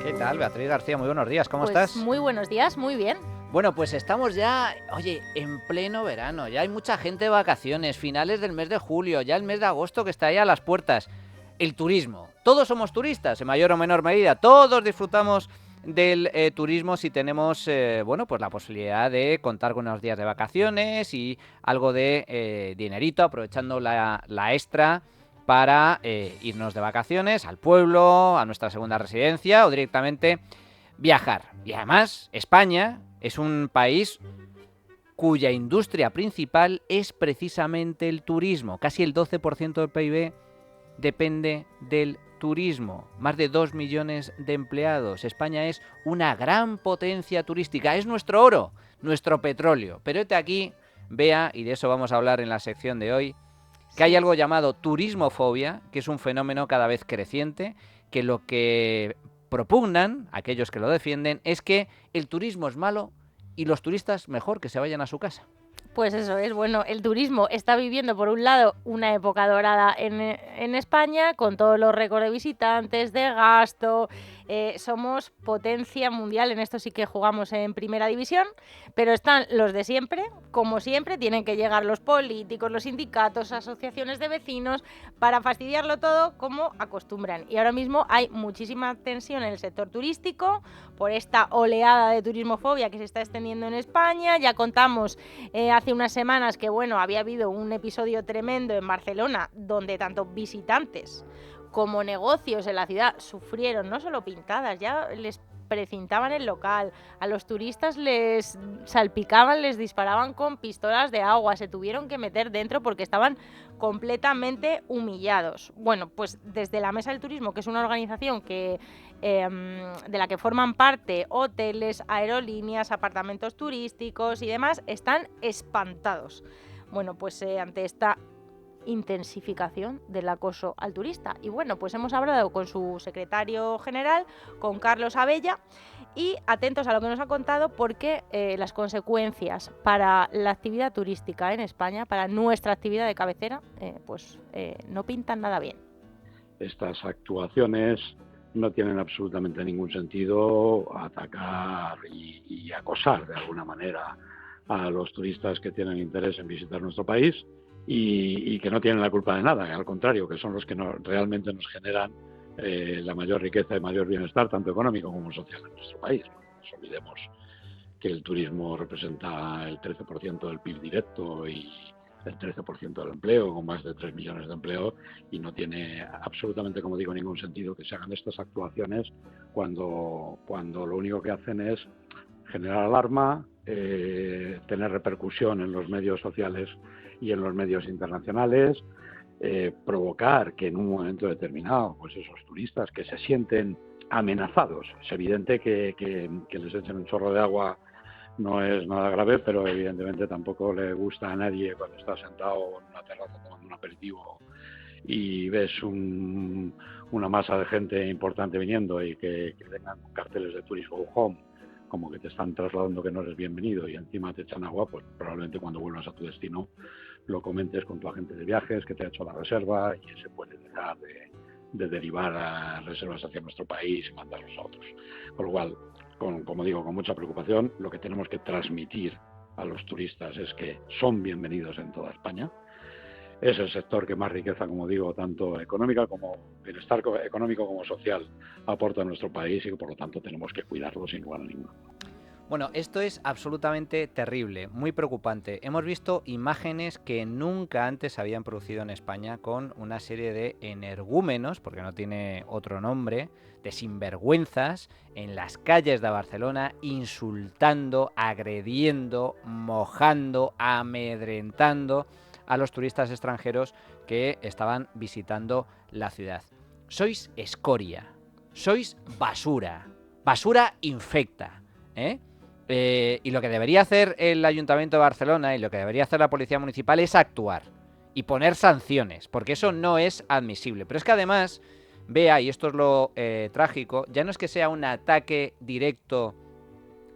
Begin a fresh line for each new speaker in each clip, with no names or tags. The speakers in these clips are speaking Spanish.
¿Qué tal, Beatriz García? Muy buenos días, ¿cómo
Pues
estás?
muy buenos días, muy bien.
Bueno, pues estamos ya, oye, en pleno verano, ya hay mucha gente de vacaciones, finales del mes de julio, ya el mes de agosto que está ahí a las puertas. El turismo, todos somos turistas, en mayor o menor medida, todos disfrutamos del turismo si tenemos, bueno, pues la posibilidad de contar con unos días de vacaciones y algo de dinerito, aprovechando la extra para irnos de vacaciones al pueblo, a nuestra segunda residencia o directamente viajar. Y además, España es un país cuya industria principal es precisamente el turismo. Casi el 12% del PIB depende del turismo. Más de 2 millones de empleados. España es una gran potencia turística. Es nuestro oro, nuestro petróleo. Pero este aquí, vea, y de eso vamos a hablar en la sección de hoy, que hay
Sí.
algo llamado turismofobia, que es un fenómeno cada vez creciente, que lo que propugnan aquellos que lo defienden es que el turismo es malo y los turistas mejor que se vayan a su casa.
Pues eso es, bueno, el turismo está viviendo por un lado una época dorada en España, con todos los récords de visitantes, de gasto, somos potencia mundial, en esto sí que jugamos en primera división, pero están los de siempre, como siempre, tienen que llegar los políticos, los sindicatos, asociaciones de vecinos, para fastidiarlo todo como acostumbran. Y ahora mismo hay muchísima tensión en el sector turístico por esta oleada de turismofobia que se está extendiendo en España. Ya contamos hace unas semanas que, bueno, había habido un episodio tremendo en Barcelona donde tanto visitantes como negocios en la ciudad sufrieron no solo pintadas, ya les precintaban el local, a los turistas les salpicaban, les disparaban con pistolas de agua, se tuvieron que meter dentro porque estaban completamente humillados. Bueno, pues desde la Mesa del Turismo, que es una organización de la que forman parte hoteles, aerolíneas, apartamentos turísticos y demás, están espantados. Bueno, pues ante esta intensificación del acoso al turista. Y bueno, pues hemos hablado con su secretario general, con Carlos Abella, y atentos a lo que nos ha contado porque las consecuencias para la actividad turística en España, para nuestra actividad de cabecera, no pintan nada bien.
Estas actuaciones no tienen absolutamente ningún sentido atacar y acosar de alguna manera a los turistas que tienen interés en visitar nuestro país y que no tienen la culpa de nada, al contrario, que son los que realmente nos generan la mayor riqueza y mayor bienestar, tanto económico como social en nuestro país. No nos olvidemos que el turismo representa el 13% del PIB directo y el 13% del empleo, con más de 3 millones de empleos, y no tiene absolutamente, como digo, ningún sentido que se hagan estas actuaciones cuando lo único que hacen es generar alarma, tener repercusión en los medios sociales y en los medios internacionales, provocar que en un momento determinado, pues esos turistas que se sienten amenazados, es evidente que les echen un chorro de agua no es nada grave, pero evidentemente tampoco le gusta a nadie cuando está sentado en una terraza tomando un aperitivo y ves una masa de gente importante viniendo y que tengan carteles de Tourism Home como que te están trasladando que no eres bienvenido y encima te echan agua, pues probablemente cuando vuelvas a tu destino lo comentes con tu agente de viajes que te ha hecho la reserva y se puede dejar de derivar a reservas hacia nuestro país y mandarlos a otros. Con lo cual, como digo, con mucha preocupación, lo que tenemos que transmitir a los turistas es que son bienvenidos en toda España. Es el sector que más riqueza, como digo, tanto económica como bienestar económico como social aporta a nuestro país y que por lo tanto tenemos que cuidarlo sin lugar a ninguno.
Bueno, esto es absolutamente terrible, muy preocupante. Hemos visto imágenes que nunca antes habían producido en España con una serie de energúmenos, porque no tiene otro nombre, de sinvergüenzas en las calles de Barcelona, insultando, agrediendo, mojando, amedrentando a los turistas extranjeros que estaban visitando la ciudad. Sois escoria, sois basura, basura infecta, ¿eh? Y lo que debería hacer el Ayuntamiento de Barcelona y lo que debería hacer la Policía Municipal es actuar y poner sanciones, porque eso no es admisible. Pero es que además, vea, y esto es lo trágico, ya no es que sea un ataque directo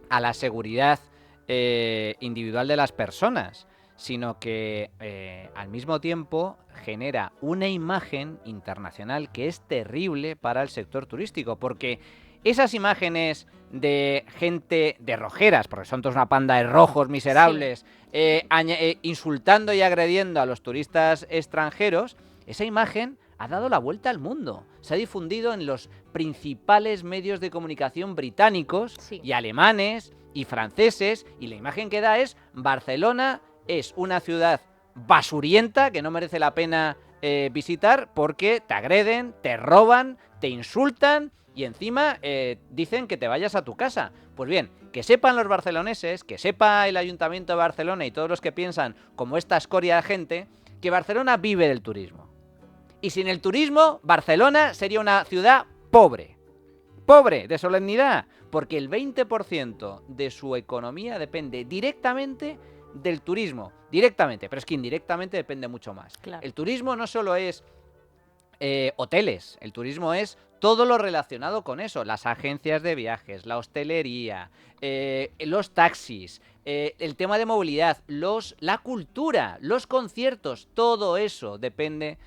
a la seguridad individual de las personas, sino que al mismo tiempo genera una imagen internacional que es terrible para el sector turístico, porque esas imágenes de gente de rojeras, porque son todos una panda de rojos miserables, insultando y agrediendo a los turistas extranjeros, esa imagen ha dado la vuelta al mundo. Se ha difundido en los principales medios de comunicación británicos y alemanes y franceses, y la imagen que da es: Barcelona es una ciudad basurienta que no merece la pena visitar porque te agreden, te roban, te insultan y encima dicen que te vayas a tu casa. Pues bien, que sepan los barceloneses, que sepa el Ayuntamiento de Barcelona y todos los que piensan como esta escoria de gente, que Barcelona vive del turismo. Y sin el turismo, Barcelona sería una ciudad pobre. Pobre de solemnidad, porque el 20% de su economía depende directamente del turismo. Directamente, pero es que indirectamente depende mucho más.
Claro.
El turismo no solo es hoteles, el turismo es todo lo relacionado con eso: las agencias de viajes, la hostelería, los taxis, el tema de movilidad, la cultura, los conciertos, todo eso depende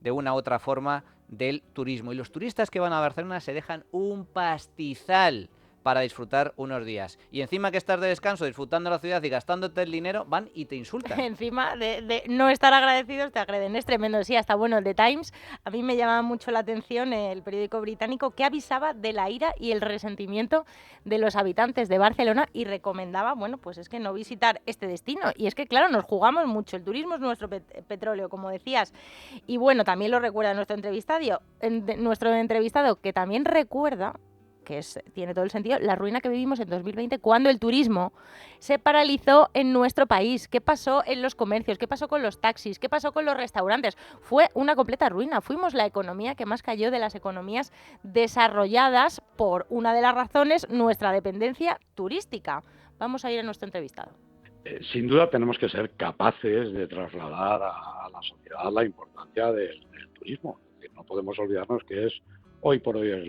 de una u otra forma del turismo. Y los turistas que van a Barcelona se dejan un pastizal para disfrutar unos días. Y encima que estás de descanso, disfrutando la ciudad y gastándote el dinero, van y te insultan.
Encima de no estar agradecidos, te agreden. Es tremendo. Sí, hasta bueno, el The Times, a mí me llama mucho la atención, el periódico británico, que avisaba de la ira y el resentimiento de los habitantes de Barcelona y recomendaba, bueno, pues es que no visitar este destino. Y es que, claro, nos jugamos mucho. El turismo es nuestro petróleo, como decías. Y bueno, también lo recuerda nuestro entrevistado, que también recuerda, tiene todo el sentido, la ruina que vivimos en 2020 cuando el turismo se paralizó en nuestro país. ¿Qué pasó en los comercios? ¿Qué pasó con los taxis? ¿Qué pasó con los restaurantes? Fue una completa ruina. Fuimos la economía que más cayó de las economías desarrolladas por una de las razones, nuestra dependencia turística. Vamos a ir a nuestro entrevistado.
Sin duda tenemos que ser capaces de trasladar a la sociedad la importancia del turismo. Es decir, no podemos olvidarnos que hoy por hoy es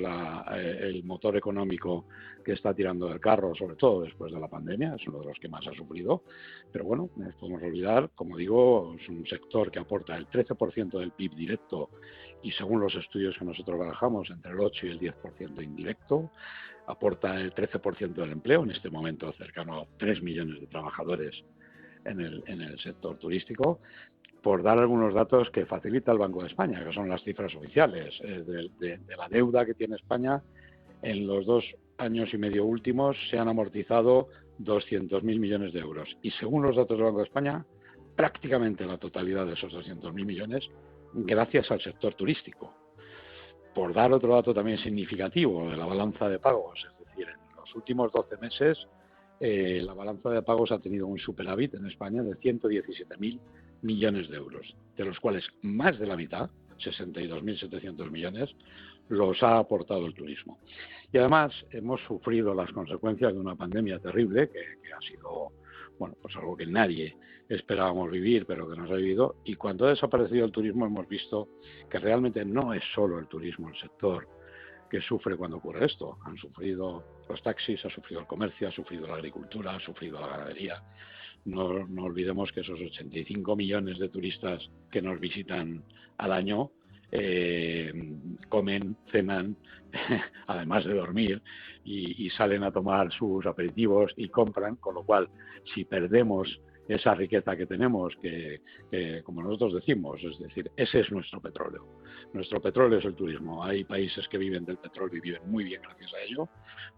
el motor económico que está tirando del carro, sobre todo después de la pandemia. Es uno de los que más ha sufrido. Pero bueno, no nos podemos olvidar, como digo, es un sector que aporta el 13% del PIB directo y, según los estudios que nosotros barajamos, entre el 8 y el 10% indirecto. Aporta el 13% del empleo, en este momento cercano a 3 millones de trabajadores en el sector turístico. Por dar algunos datos que facilita el Banco de España, que son las cifras oficiales de la deuda que tiene España. En los 2 años y medio últimos se han amortizado 200.000 millones de euros. Y según los datos del Banco de España, prácticamente la totalidad de esos 200.000 millones gracias al sector turístico. Por dar otro dato también significativo de la balanza de pagos, es decir, en los últimos 12 meses la balanza de pagos ha tenido un superávit en España de 117.000 millones de euros, de los cuales más de la mitad, 62.700 millones, los ha aportado el turismo. Y además hemos sufrido las consecuencias de una pandemia terrible que ha sido, bueno, pues algo que nadie esperábamos vivir, pero que nos ha vivido. Y cuando ha desaparecido el turismo hemos visto que realmente no es solo el turismo el sector que sufre cuando ocurre esto. Han sufrido los taxis, ha sufrido el comercio, ha sufrido la agricultura, ha sufrido la ganadería. No olvidemos que esos 85 millones de turistas que nos visitan al año comen, cenan, además de dormir, y salen a tomar sus aperitivos y compran, con lo cual, si perdemos esa riqueza que tenemos, que como nosotros decimos, es decir, ese es nuestro petróleo. Nuestro petróleo es el turismo. Hay países que viven del petróleo y viven muy bien gracias a ello.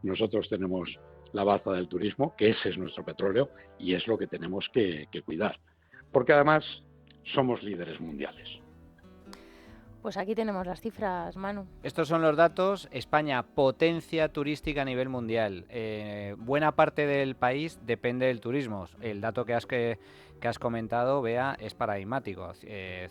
Nosotros tenemos la baza del turismo, que ese es nuestro petróleo, y es lo que tenemos que cuidar. Porque además somos líderes mundiales.
Pues aquí tenemos las cifras, Manu.
Estos son los datos. España, potencia turística a nivel mundial. Buena parte del país depende del turismo. El dato que has comentado, Bea, es paradigmático.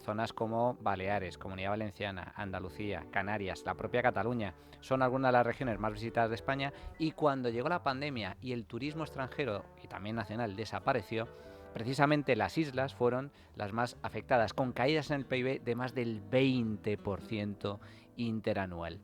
Zonas como Baleares, Comunidad Valenciana, Andalucía, Canarias, la propia Cataluña, son algunas de las regiones más visitadas de España. Y cuando llegó la pandemia y el turismo extranjero y también nacional desapareció, precisamente las islas fueron las más afectadas, con caídas en el PIB de más del 20% interanual.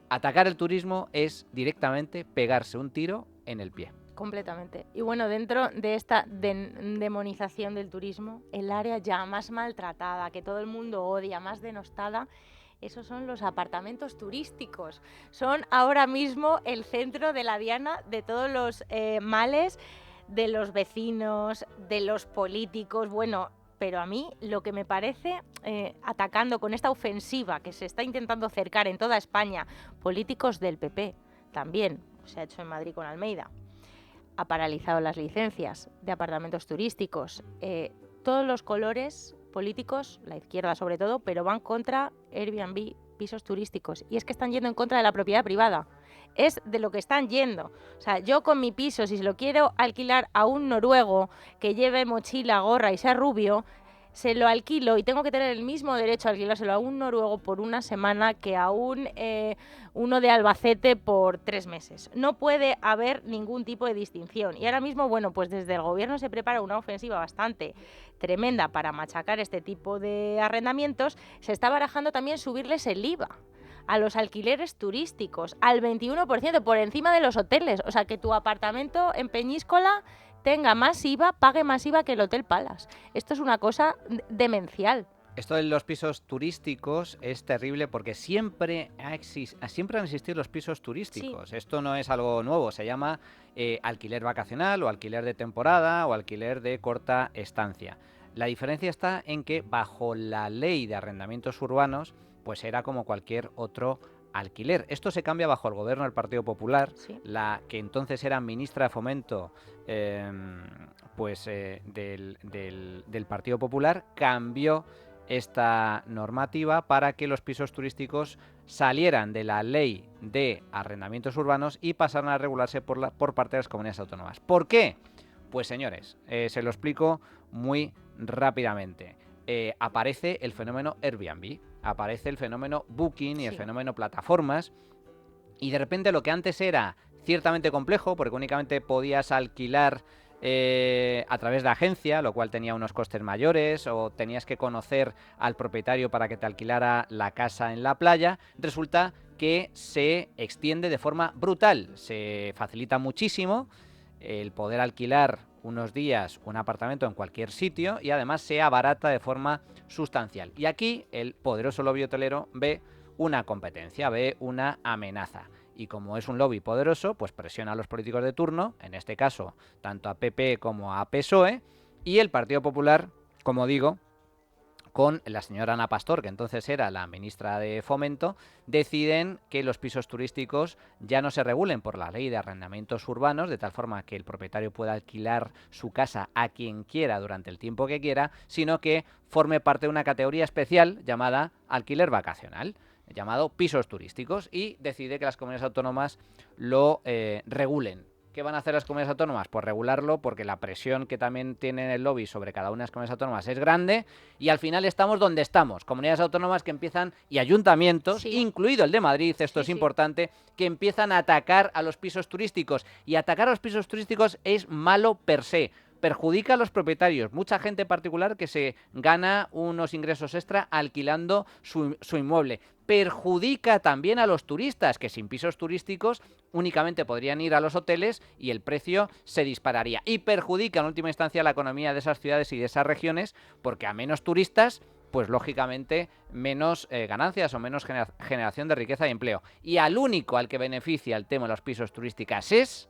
Atacar el turismo es directamente pegarse un tiro en el pie.
Completamente. Y bueno, dentro de esta demonización del turismo, el área ya más maltratada, que todo el mundo odia, más denostada, esos son los apartamentos turísticos. Son ahora mismo el centro de la diana de todos los males de los vecinos, de los políticos. Bueno, pero a mí lo que me parece, atacando con esta ofensiva que se está intentando cercar en toda España, políticos del PP también, se ha hecho en Madrid con Almeida, ha paralizado las licencias de apartamentos turísticos. Todos los colores políticos, la izquierda sobre todo, pero van contra Airbnb, pisos turísticos. Y es que están yendo en contra de la propiedad privada. Es de lo que están yendo. O sea, yo con mi piso, si se lo quiero alquilar a un noruego que lleve mochila, gorra y sea rubio, se lo alquilo y tengo que tener el mismo derecho a alquilárselo a un noruego por una semana que a uno de Albacete por 3 meses. No puede haber ningún tipo de distinción. Y ahora mismo, bueno, pues desde el gobierno se prepara una ofensiva bastante tremenda para machacar este tipo de arrendamientos. Se está barajando también subirles el IVA a los alquileres turísticos al 21%, por encima de los hoteles. O sea, que tu apartamento en Peñíscola tenga más IVA, pague más IVA que el Hotel Palace. Esto es una cosa demencial.
Esto de los pisos turísticos es terrible porque siempre han existido los pisos turísticos. Sí. Esto no es algo nuevo, se llama alquiler vacacional o alquiler de temporada o alquiler de corta estancia. La diferencia está en que bajo la ley de arrendamientos urbanos, pues era como cualquier otro alquiler. Esto se cambia bajo el gobierno del Partido Popular, sí. La que entonces era ministra de Fomento del Partido Popular, cambió esta normativa para que los pisos turísticos salieran de la ley de arrendamientos urbanos y pasaran a regularse por parte de las comunidades autónomas. ¿Por qué? Pues señores, se lo explico muy rápidamente. Aparece el fenómeno Airbnb, aparece el fenómeno Booking y el fenómeno plataformas, y de repente lo que antes era ciertamente complejo, porque únicamente podías alquilar a través de agencia, lo cual tenía unos costes mayores, o tenías que conocer al propietario para que te alquilara la casa en la playa, resulta que se extiende de forma brutal, se facilita muchísimo el poder alquilar unos días un apartamento en cualquier sitio y además se abarata de forma sustancial. Y aquí el poderoso lobby hotelero ve una competencia, ve una amenaza. Y como es un lobby poderoso, pues presiona a los políticos de turno, en este caso tanto a PP como a PSOE, y el Partido Popular, como digo, con la señora Ana Pastor, que entonces era la ministra de Fomento, deciden que los pisos turísticos ya no se regulen por la ley de arrendamientos urbanos, de tal forma que el propietario pueda alquilar su casa a quien quiera durante el tiempo que quiera, sino que forme parte de una categoría especial llamada alquiler vacacional, llamado pisos turísticos, y decide que las comunidades autónomas lo regulen. ¿Qué van a hacer las comunidades autónomas? Pues regularlo, porque la presión que también tiene el lobby sobre cada una de las comunidades autónomas es grande, y al final estamos donde estamos. Comunidades autónomas que empiezan, y ayuntamientos, incluido el de Madrid, esto es importante, que empiezan a atacar a los pisos turísticos. Y atacar a los pisos turísticos es malo per se. Perjudica a los propietarios, mucha gente particular que se gana unos ingresos extra alquilando su inmueble. Perjudica también a los turistas, que sin pisos turísticos únicamente podrían ir a los hoteles y el precio se dispararía. Y perjudica en última instancia la economía de esas ciudades y de esas regiones, porque a menos turistas, pues lógicamente menos ganancias o menos generación de riqueza y empleo. Y al único al que beneficia el tema de los pisos turísticos es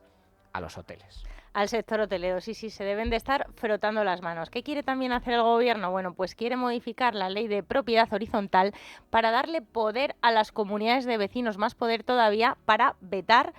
a los hoteles.
Al sector hotelero, sí, se deben de estar frotando las manos. ¿Qué quiere también hacer el gobierno? Bueno, pues quiere modificar la ley de propiedad horizontal para darle poder a las comunidades de vecinos, más poder todavía para vetar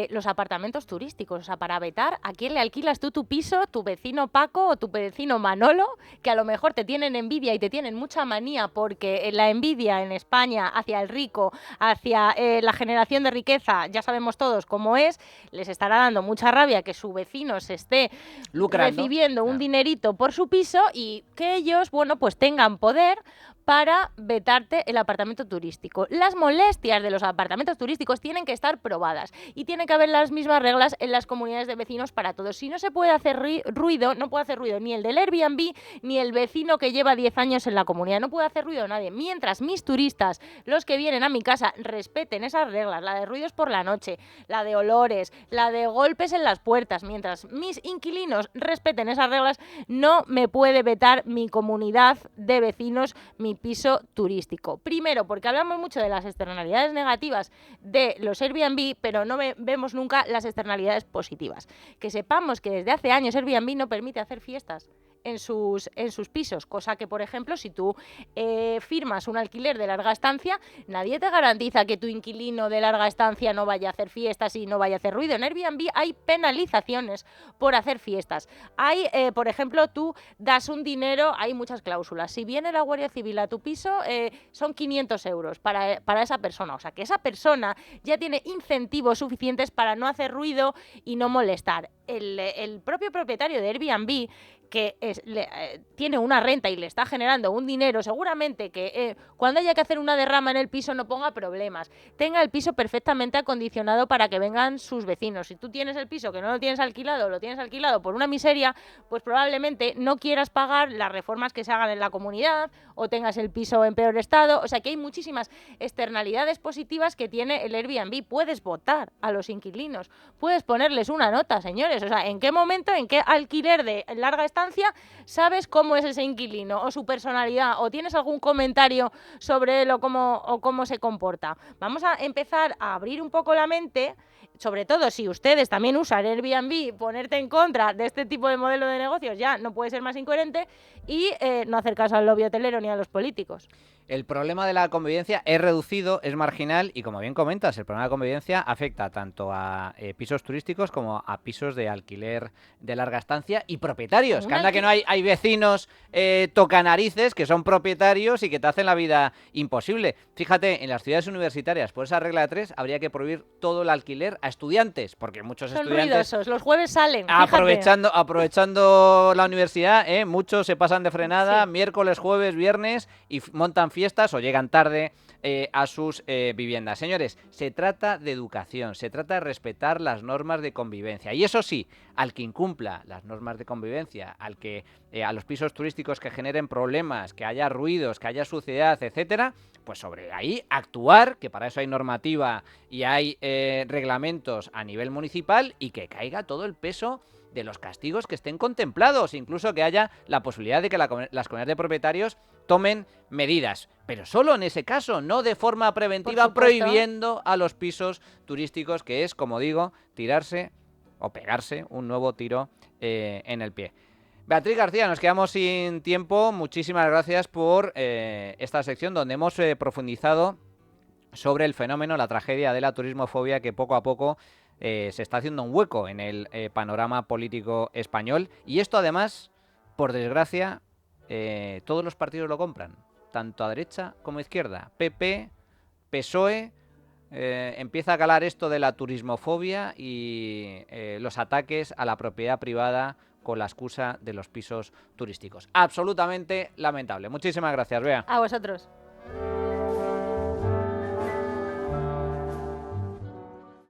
los apartamentos turísticos, o sea, para vetar a quién le alquilas tú tu piso, tu vecino Paco o tu vecino Manolo, que a lo mejor te tienen envidia y te tienen mucha manía, porque la envidia en España hacia el rico, hacia la generación de riqueza, ya sabemos todos cómo es, les estará dando mucha rabia que su vecino se esté lucrando, recibiendo un dinerito por su piso, y que ellos, bueno, pues tengan poder para vetarte el apartamento turístico. Las molestias de los apartamentos turísticos tienen que estar probadas y tiene que haber las mismas reglas en las comunidades de vecinos para todos. Si no se puede hacer ruido, no puede hacer ruido ni el del Airbnb ni el vecino que lleva 10 años en la comunidad. No puede hacer ruido nadie. Mientras mis turistas, los que vienen a mi casa, respeten esas reglas, la de ruidos por la noche, la de olores, la de golpes en las puertas, mientras mis inquilinos respeten esas reglas, no me puede vetar mi comunidad de vecinos, mi piso turístico. Primero, porque hablamos mucho de las externalidades negativas de los Airbnb, pero no vemos nunca las externalidades positivas. Que sepamos que desde hace años Airbnb no permite hacer fiestas en sus pisos, cosa que, por ejemplo, si tú firmas un alquiler de larga estancia, nadie te garantiza que tu inquilino de larga estancia no vaya a hacer fiestas y no vaya a hacer ruido. En Airbnb hay penalizaciones por hacer fiestas. Hay, por ejemplo, tú das un dinero, hay muchas cláusulas. Si viene la Guardia Civil a tu piso, son 500 euros para esa persona. O sea, que esa persona ya tiene incentivos suficientes para no hacer ruido y no molestar. El propio propietario de Airbnb, que tiene una renta y le está generando un dinero, seguramente que cuando haya que hacer una derrama en el piso no ponga problemas, tenga el piso perfectamente acondicionado para que vengan sus vecinos. Si tú tienes el piso que no lo tienes alquilado por una miseria, pues probablemente no quieras pagar las reformas que se hagan en la comunidad o tengas el piso en peor estado. O sea que hay muchísimas externalidades positivas que tiene el Airbnb. Puedes votar a los inquilinos, puedes ponerles una nota, señores. O sea, ¿en qué momento, en qué alquiler de larga estancia sabes cómo es ese inquilino o su personalidad o tienes algún comentario sobre él o cómo se comporta? Vamos a empezar a abrir un poco la mente, sobre todo si ustedes también usan Airbnb, ponerte en contra de este tipo de modelo de negocios ya no puede ser más incoherente, y no hacer caso al lobby hotelero ni a los políticos.
El problema de la convivencia es reducido, es marginal y, como bien comentas, el problema de la convivencia afecta tanto a pisos turísticos como a pisos de alquiler de larga estancia y propietarios. Que anda que no hay vecinos tocanarices que son propietarios y que te hacen la vida imposible. Fíjate, en las ciudades universitarias, por esa regla de 3, habría que prohibir todo el alquiler a estudiantes, porque muchos
son
estudiantes...
ruidosos, los jueves salen,
aprovechando la universidad, muchos se pasan de frenada,
sí,
miércoles, jueves, viernes y montan fiestas o llegan tarde a sus viviendas. Señores, se trata de educación, se trata de respetar las normas de convivencia. Y eso sí, al que incumpla las normas de convivencia, a los pisos turísticos que generen problemas, que haya ruidos, que haya suciedad, etcétera, pues sobre ahí actuar, que para eso hay normativa y hay reglamentos a nivel municipal, y que caiga todo el peso de los castigos que estén contemplados, incluso que haya la posibilidad de que las comunidades de propietarios tomen medidas, pero solo en ese caso, no de forma preventiva prohibiendo a los pisos turísticos, que es, como digo, tirarse o pegarse un nuevo tiro en el pie. Beatriz García, nos quedamos sin tiempo. Muchísimas gracias por esta sección donde hemos profundizado sobre el fenómeno, la tragedia de la turismofobia, que poco a poco se está haciendo un hueco en el panorama político español. Y esto, además, por desgracia, todos los partidos lo compran, tanto a derecha como a izquierda. PP, PSOE, empieza a calar esto de la turismofobia y los ataques a la propiedad privada con la excusa de los pisos turísticos. Absolutamente lamentable. Muchísimas gracias, Bea.
A vosotros.